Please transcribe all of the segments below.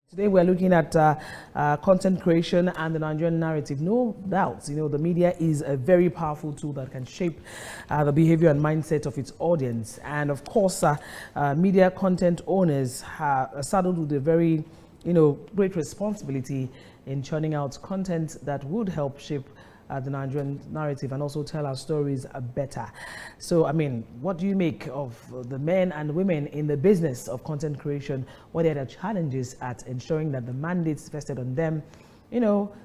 Today we're looking at content creation and the Nigerian narrative. No doubt, the media is a very powerful tool that can shape the behavior and mindset of its audience. And of course, media content owners are saddled with a very, great responsibility in churning out content that would help shape the Nigerian narrative and also tell our stories better. So, what do you make of the men and women in the business of content creation? What are the challenges at ensuring that the mandates vested on them,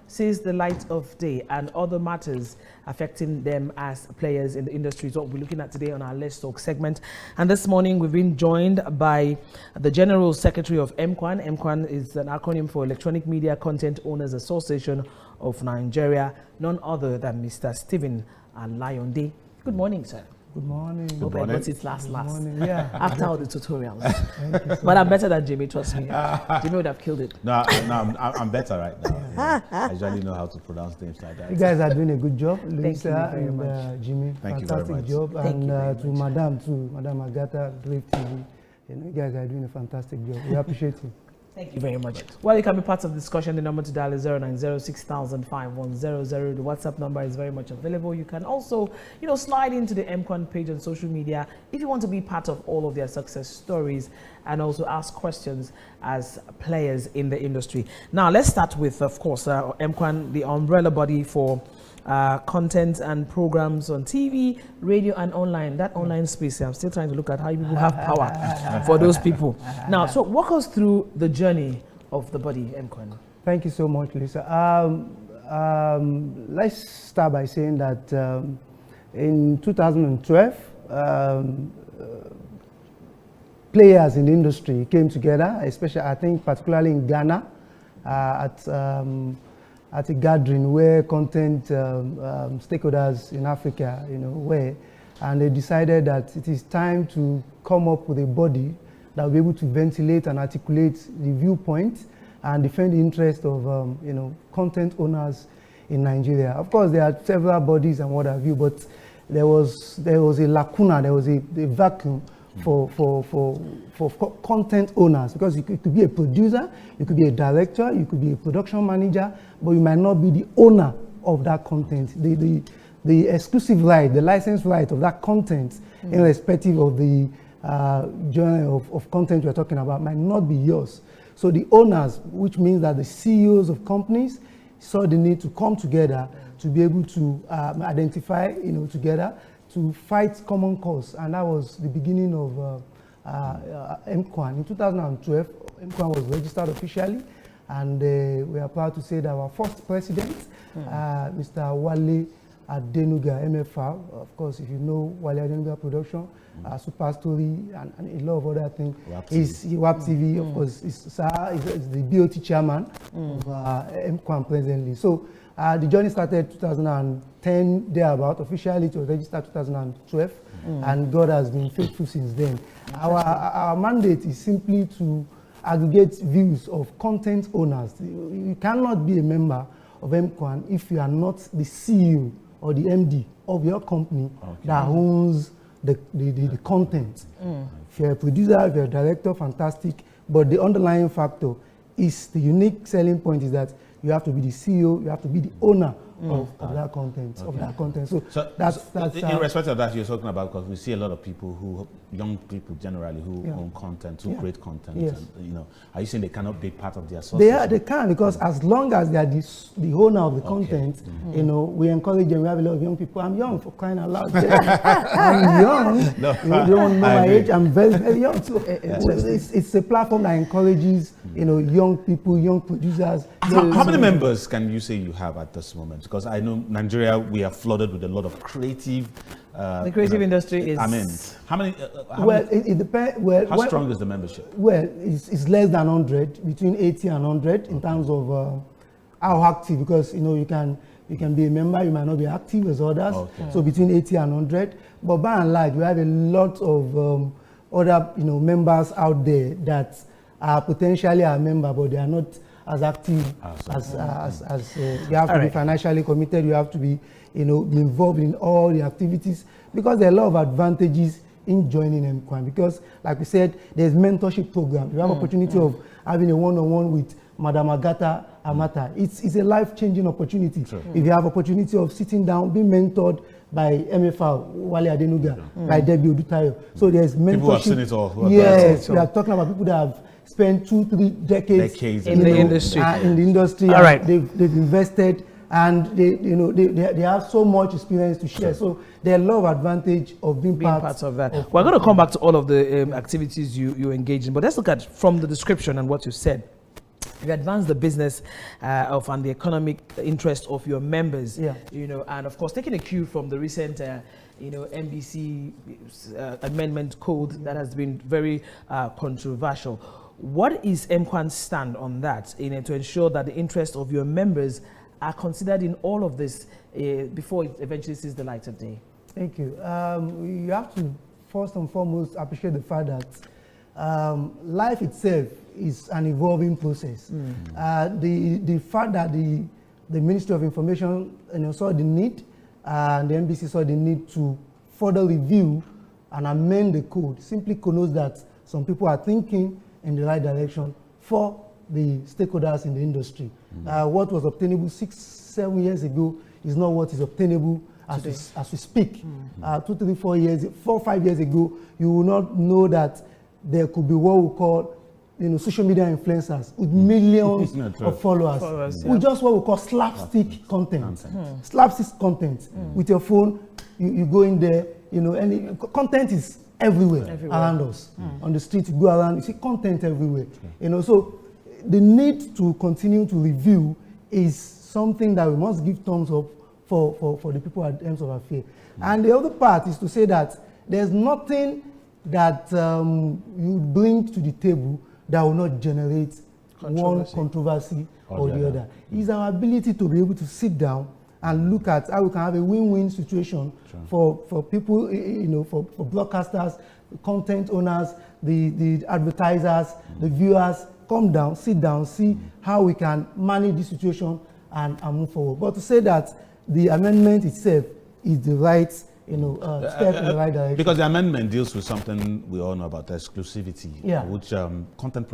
sees the light of day, and other matters affecting them as players in the industry? So what we're looking at today on our Let's Talk segment. And this morning we've been joined by the General Secretary of EMCWAN. EMCWAN is an acronym for Electronic Media Content Owners Association of Nigeria, none other than Mr. Stephen Alayande. Good morning, sir. Good morning. Hope I got it last. Yeah. After all the tutorials. But I'm better than Jimmy, trust me. Jimmy would have killed it. No, I'm better right now. Yeah. I usually know how to pronounce names like that. You guys are doing a good job, Lisa very and much. Jimmy. Thank you very much. Fantastic job. Thank you very And to Madam Agatha, Rave TV. You guys are doing a fantastic job. We appreciate you. Thank you very much. Well, you can be part of the discussion. The number to dial is 09060005100. The WhatsApp number is very much available. You can also, slide into the EMCWAN page on social media if you want to be part of all of their success stories and also ask questions as players in the industry. Now, let's start with, of course, EMCWAN, the umbrella body for content and programs on TV, radio, and online. That online space, I'm still trying to look at how people have power for those people. Now, so walk us through the journey of the body, EMCWAN. Thank you so much, Lisa. Let's start by saying that in 2012, players in the industry came together, especially, I think, particularly in Ghana, at a gathering where content stakeholders in Africa, were, and they decided that it is time to come up with a body that will be able to ventilate and articulate the viewpoint and defend the interest of, content owners in Nigeria. Of course, there are several bodies and what have you, but there was a lacuna, there was a vacuum for content owners, because you could be a producer, you could be a director, you could be a production manager, but you might not be the owner of that content. The exclusive right, the license right of that content, irrespective of the genre of content we're talking about, might not be yours. So the owners, which means that the CEOs of companies, saw the need to come together to be able to identify, together to fight common cause, and that was the beginning of EMCWAN. In 2012, EMCWAN was registered officially, and we are proud to say that our first president, Mr. Wale Adenuga, MFR, of course, if you know Wale Adenuga Production, Super Story, and a lot of other things, is WAP TV, of course, is the BOT chairman of EMCWAN presently. So the journey started 2010, thereabout. Officially, it was registered 2012, and God has been faithful since then. Our mandate is simply to aggregate views of content owners. You cannot be a member of EMCWAN if you are not the CEO or the MD of your company that owns the content. If you're a producer, if you're a director, fantastic. But the underlying factor is the unique selling point is that you have to be the CEO, you have to be the owner of that content. So that's in respect of that you're talking about, because we see a lot of people young people generally who own content, who create content. Yes. And, are you saying they cannot be part of the association? They can, because as long as they are the owner of the content, we encourage them. We have a lot of young people. I'm young, for crying out loud. I'm young. No, you don't know my age. I'm very, very young. So it's a platform that encourages young people, young producers. How many members can you say you have at this moment? Because I know Nigeria, we are flooded with a lot of creative. The creative industry is. How many? It depends. How strong is the membership? Well, it's less than 100, between 80 and 100 in terms of how active. Because you can be a member, you might not be active as others. So between 80 and 100. But by and large, we have a lot of other members out there that are potentially a member, but they are not as active as you have to be financially committed. You have to be be involved in all the activities, because there are a lot of advantages in joining MQuan, because like we said, there's mentorship program. You have opportunity of having a one-on-one with Madam Agatha Amata. It's a life-changing opportunity. Sure. If you have opportunity of sitting down, being mentored by MFR, Wale Adenuga, by Debbie Odutayo. So there's mentorship. People have seen it all. Yes, we are talking about people that have spent 2-3 decades in the industry. All right. They've invested, and they have so much experience to share. So there are a lot of advantage of being part of that. We're going to come back to all of the activities you engage in, but let's look at from the description and what you said. You advance the business of and the economic interest of your members, and of course taking a cue from the recent NBC amendment code that has been very controversial. What is MQuan's stand on that to ensure that the interests of your members are considered in all of this before it eventually sees the light of day? Thank you. You have to first and foremost appreciate the fact that life itself is an evolving process. The fact that the Ministry of Information saw the need, and the NBC saw the need to further review and amend the code simply connotes that some people are thinking in the right direction for the stakeholders in the industry. What was obtainable 6-7 years ago is not what is obtainable as we speak. 4-5 years ago, you will not know that there could be what we call social media influencers with millions of followers. We just what we call slapstick content. Slapstick content. With your phone, you go in there, any content is everywhere. Around us. On the street, you go around, you see content everywhere. So the need to continue to review is something that we must give thumbs up for the people at Ends of Affair. And the other part is to say that there's nothing that you bring to the table that will not generate one controversy or the other. It's our ability to be able to sit down and look at how we can have a win-win situation for people, for broadcasters, content owners, the advertisers, the viewers. Come down, sit down, see how we can manage this situation and move forward. But to say that the amendment itself is the right step in the right direction. Because the amendment deals with something we all know about, exclusivity, which content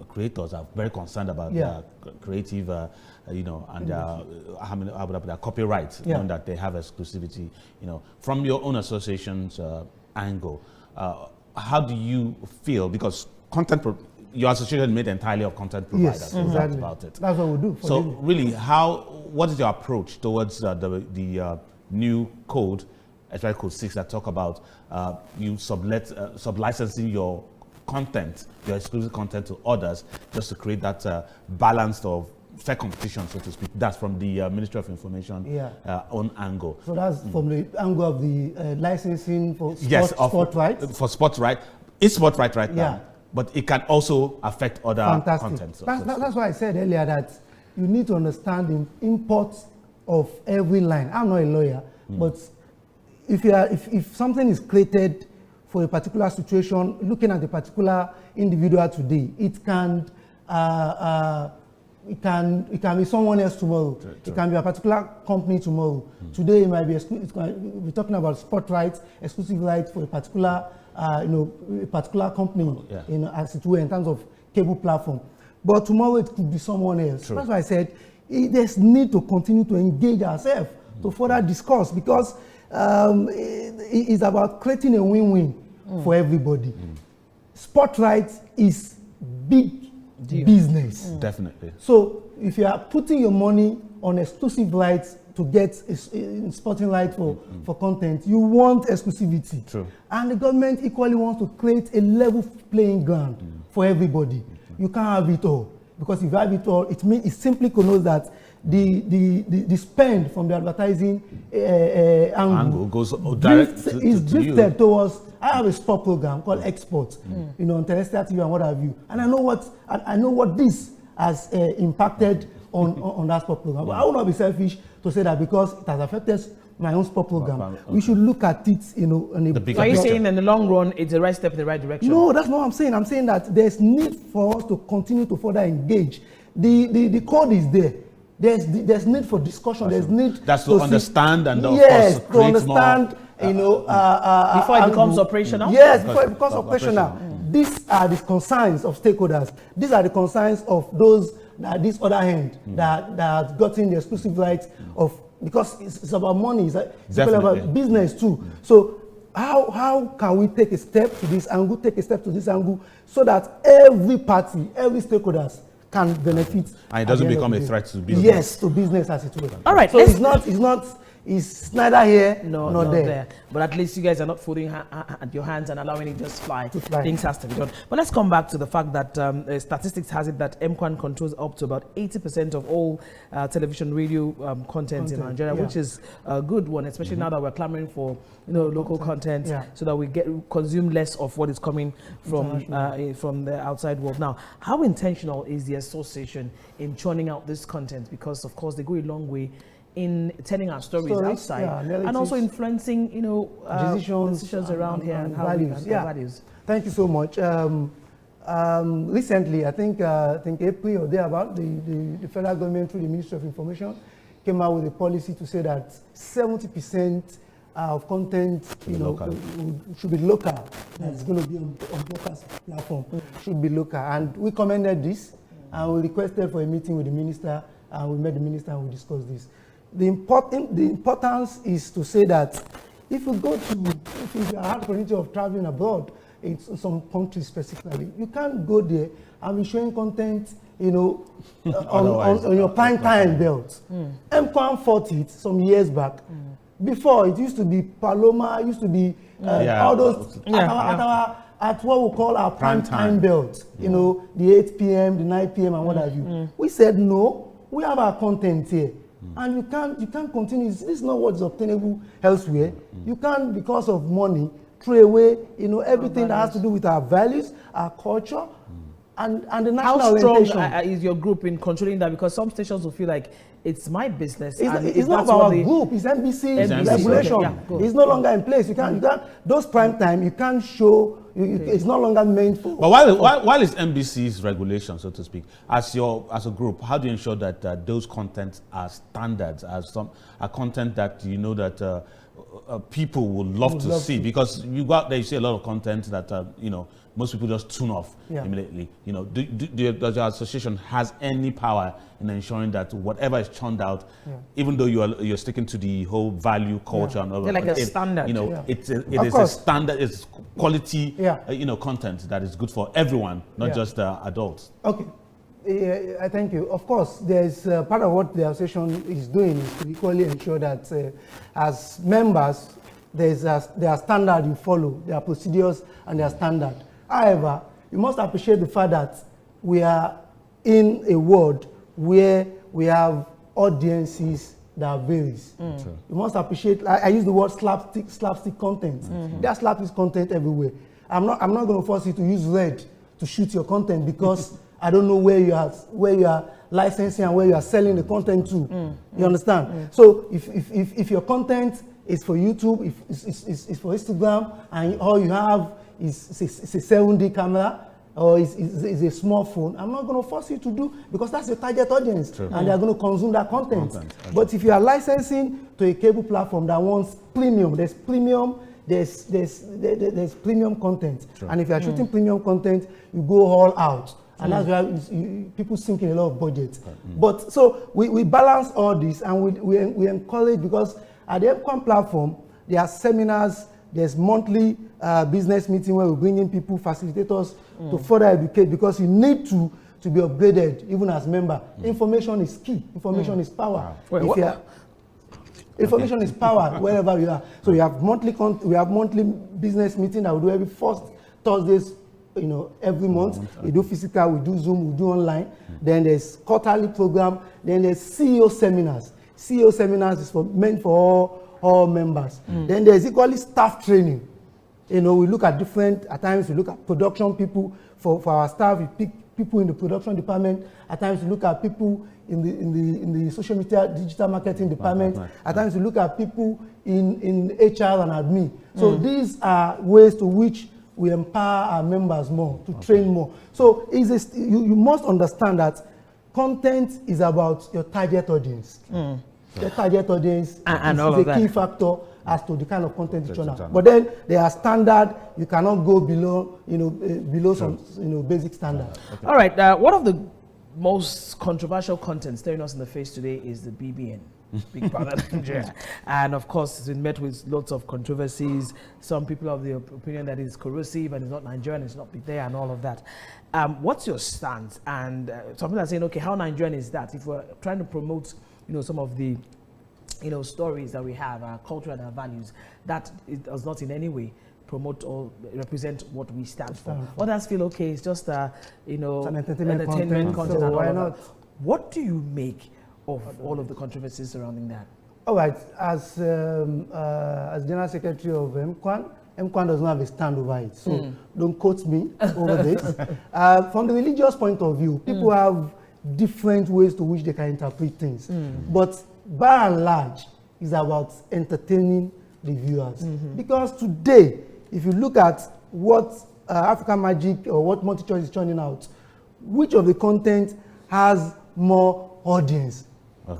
creators are very concerned about their creative, and their copyright, knowing that they have exclusivity. From your own association's angle, how do you feel? Because your association made entirely of content providers. Yes, exactly. About it. That's what we do. So really, what is your approach towards the new code, especially Code 6, that talk about you sub-licensing your content, your exclusive content to others, just to create that balance of fair competition, so to speak? That's from the Ministry of Information own angle. So that's from the angle of the licensing for sport rights? For sport right. It's sport right now. But it can also affect other content. That's why I said earlier that you need to understand the import of every line. I'm not a lawyer, but if something is created for a particular situation, looking at a particular individual today, it can be someone else tomorrow. True. It can be a particular company tomorrow. Today it might be we're talking about sport rights, exclusive rights for a particular a particular company, as it were, in terms of cable platform. But tomorrow it could be someone else. True. That's why I said there's need to continue to engage ourselves to further discuss, because it's about creating a win-win for everybody. Sport rights is big business. Definitely. So if you are putting your money on exclusive rights to get sporting rights for content, you want exclusivity. True. And the government equally wants to create a level playing ground for everybody. You can't have it all, because if you have it all, it simply connotes that the spend from the advertising angle goes direct is drifted towards. I have a sport program called Export, on terrestrial TV and what have you, and I know what this has impacted on that sport program. But I will not be selfish to say that because it has affected my own sport program, we should look at it, Are you saying in the long run it's the right step in the right direction? No, that's not what I'm saying. I'm saying that there's need for us to continue to further engage. The code is there. There's need for discussion. There's need to understand and to understand you know, before it becomes operational? Yes, before it becomes operational. These are the concerns of stakeholders. These are the concerns of those that this other hand that have gotten the exclusive rights of, because it's about money, it's about business too. So how can we take a step to this angle, so that every party, every stakeholders can benefit, and it doesn't become a threat to business? Yes, to business as it were. All right, so it's neither here nor there. But at least you guys are not folding your hands and allowing it just fly. Things has to be done. But let's come back to the fact that statistics has it that MCOAN controls up to about 80% of all television, radio content in Nigeria, which is a good one, especially now that we're clamoring for local content, so that we consume less of what is coming from the outside world. Now, how intentional is the association in churning out this content? Because of course they go a long way in telling our stories outside, and also influencing, decisions around here and values. Thank you so much. Recently, I think April or thereabout, the federal government through the Ministry of Information came out with a policy to say that 70% of content, should be local. That's going to be on broadcast platform. Should be local, and we commended this, and we requested for a meeting with the minister, and we met the minister and we discussed this. The importance is to say that if you have the opportunity of traveling abroad, in some countries specifically, you can't go there and be showing content, on your prime time belt. MCOAN fought it some years back. Before, it used to be Paloma, it used to be all those at what we call our prime time belt. The 8 p.m., the 9 p.m. and what have you. We said no. We have our content here. And you can't continue. This is not what is obtainable elsewhere. You can't, because of money, throw away everything that has to do with our values, our culture, and the national orientation. How strong is your group in controlling that? Because some stations will feel like it's my business. It's not about our group. It's NBC's regulation. Okay, it's no longer in place. You can't those prime time. You can't show. It's no longer meant for. But while it's NBC's regulation, so to speak, as a group, how do you ensure that those contents are standards, are content that that people will love to see? Because you go out there, you see a lot of content that most people just tune off immediately. Does your association has any power in ensuring that whatever is churned out, even though you're sticking to the whole value culture and all like a standard, it is a standard, it's quality, content that is good for everyone, not just adults. Okay. I thank you. Of course, there's part of what the association is doing is to equally ensure that as members, there are standards you follow, there are procedures and there are standards. However, you must appreciate the fact that we are in a world where we have audiences that varies. You must appreciate, I use the word slapstick content. There's slapstick content everywhere. I'm not going to force you to use Red to shoot your content because I don't know where you are licensing and where you are selling the content to. You understand? So if your content is for YouTube, if it's for Instagram, and all you have is a 7D camera or is a smartphone, I'm not going to force you to do, because that's your target audience, and they're going to consume that content. But if you are licensing to a cable platform that wants premium, there's premium content, and if you are shooting premium content, you go all out. And that's why people sink in a lot of budget. But so we balance all this, and we encourage, because at the MCOAN platform, there are seminars, there's monthly business meeting where we bring in people, facilitators to further educate, because you need to be upgraded even as member. Information is key. Information is power. Information is power wherever you are. So we have monthly business meeting that we do every first Thursdays, every month. We do physical, we do Zoom, we do online. Then there's quarterly program. Then there's CEO seminars. CEO seminars is meant for all members. Then there's equally staff training. We look at at times we look at production people for our staff. We pick people in the production department. At times we look at people in the social media, digital marketing department. At times we look at people in HR and admin. So these are ways to which we empower our members more, to train more. So you must understand that content is about your target audience. The target audience is a key factor, as to the kind of content you churn out. But then they are standard. You cannot go below, below some, basic standard. Okay. All right. One of the most controversial content staring us in the face today is the BBN. Big Brother Nigeria. And of course, it's been met with lots of controversies. Some people have the opinion that it's corrosive and it's not Nigerian, it's not there and all of that. What's your stance? And some people are saying, okay, how Nigerian is that? If we're trying to promote, some of the, stories that we have, our culture and our values, that it does not in any way promote or represent what we stand for. Others feel, okay, it's just, it's an entertainment content so and all of that. What do you make of all of the controversies surrounding that? All right, as General Secretary of MQuan does not have a stand over it, so don't quote me over this. From the religious point of view, people have different ways to which they can interpret things, but by and large, it's about entertaining the viewers. Because today, if you look at what African Magic or what MultiChoice is churning out, which of the content has more audience?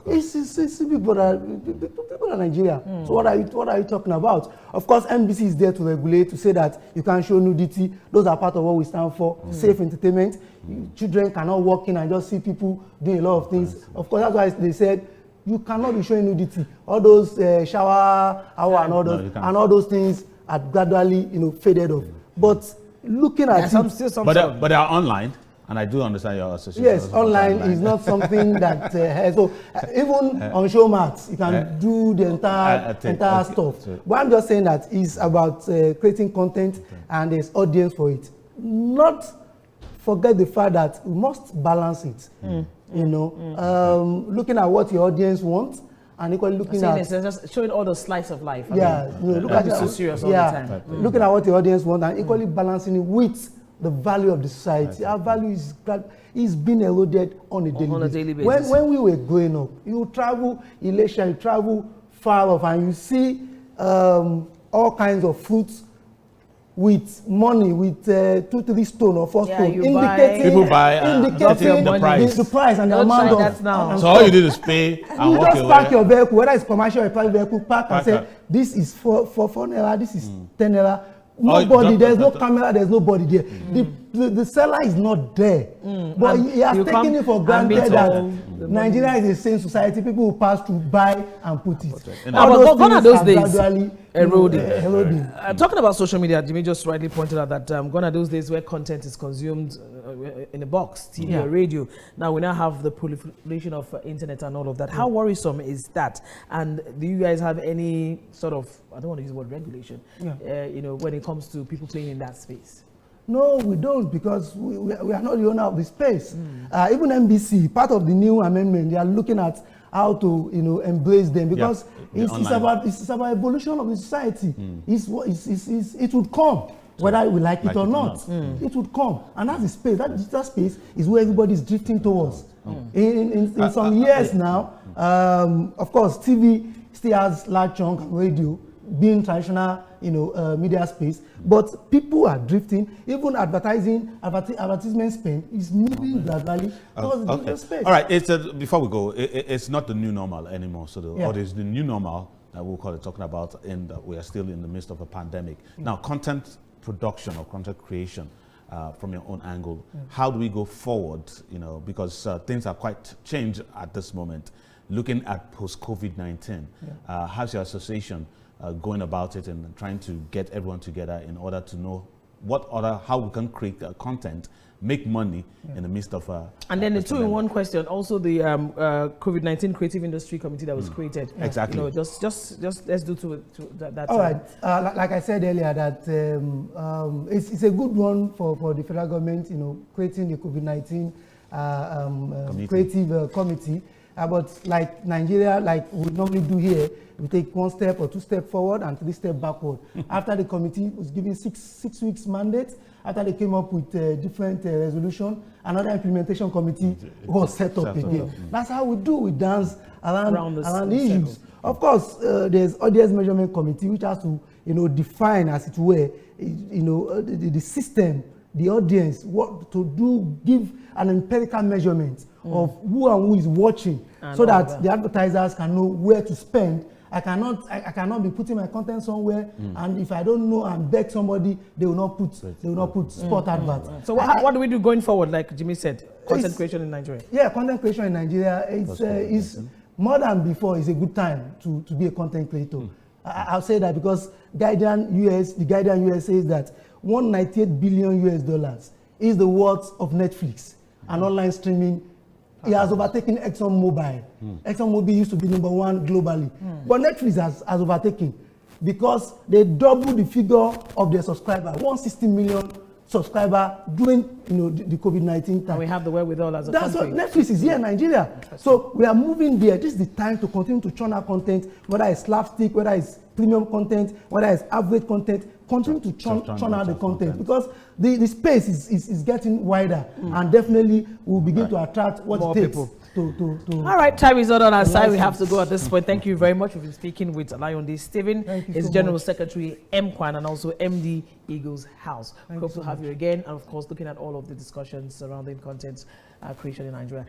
It's people in Nigeria. So what are you talking about? Of course, NBC is there to regulate, to say that you can't show nudity. Those are part of what we stand for. Safe entertainment. Children cannot walk in and just see people doing a lot of things. Of course, that's why they said you cannot be showing nudity. All those shower hour and all those things are gradually faded off. But looking at but they are online. And I do understand your association. Yes, online is not something that so even on show mats you can do the entire stuff. But I'm just saying that it's about creating content and there's audience for it. Not forget the fact that we must balance it. Looking at what your audience wants and equally looking at just showing all the slice of life. Look at so serious all the time. Looking at what the audience wants and equally balancing it with the value of the society. Our value is being eroded on a daily basis. When we were growing up, you travel Elisha, you travel far off, and you see all kinds of fruits with money, with 2-3 stone or 4 stone, indicating the price and the amount of. So all you did is pay and walk away. You just park your vehicle, whether it's commercial or private vehicle, park and say, this is for 4 naira, this is 10 naira. Nobody, there's no camera, there's nobody there. The seller is not there. But he has taken it for granted that Nigeria is a sane society. People will pass to buy and put it. But gone are those days eroding. Talking about social media, Jimmy just rightly pointed out that gone are those days where content is consumed in a box, TV or radio. Now we now have the proliferation of internet and all of that. How worrisome is that? And do you guys have any sort of, I don't want to use the word regulation, when it comes to people playing in that space? No, we don't, because we are not the owner of the space. Even NBC, part of the new amendment, they are looking at how to embrace them, because it's about evolution of the society. It would come whether we like it or not. It would come, and that's the space. That digital space is where everybody is drifting towards. In some years now, of course, TV still has large chunk of radio being traditional, media space, but people are drifting. Even advertisement spend is moving gradually towards the digital space. All right, before we go, it's not the new normal anymore. So the new normal that we'll call it, talking about, and we are still in the midst of a pandemic. Now, content production or content creation, from your own angle, how do we go forward? Because things are quite changed at this moment. Looking at post-COVID-19, how's your association going about it and trying to get everyone together in order to know how we can create content, make money in the midst of and then the two-in-one question, also the COVID-19 Creative Industry Committee that was created. Exactly. Just let's do to that. All right. Like I said earlier, that it's a good one for the federal government, creating the COVID-19 creative committee. But like Nigeria, like we normally do here, we take 1 step or 2 steps forward and 3 steps backward. After the committee was given six weeks mandate, after they came up with different resolution, another implementation committee was set up again. That's how we do. We dance around the issues. Of course, there's audience measurement committee, which has to define, as it were, the system, the audience, what to do, give an empirical measurement of who and who is watching, so that the advertisers can know where to spend I cannot be putting my content somewhere, and if I don't know and beg somebody, they will not put spot adverts. So what do we do going forward? Like Jimmy said, content creation in Nigeria. Yeah, content creation in Nigeria is more than before. It's a good time to be a content creator. I'll say that because the Guardian US says that $198 billion is the worth of Netflix and online streaming. It has overtaken ExxonMobil. ExxonMobil used to be #1 globally, but Netflix has overtaken because they doubled the figure of their subscriber, 160 million subscriber during the COVID-19 time. And we have the wherewithal as a country. That's what Netflix is here in Nigeria. So we are moving there. This is the time to continue to churn out content, whether it's slapstick, whether it's premium content, whether it's average content. Continue to churn out the content because the space is getting wider, and definitely will begin to attract what more it takes. people. All right, time is not on our side. We have to go at this point. Thank you very much. We've been speaking with Alayande Stephen, his General Secretary, MQuan, and also MD Eagles House. We hope to have you again, and of course, looking at all of the discussions surrounding content creation in Nigeria.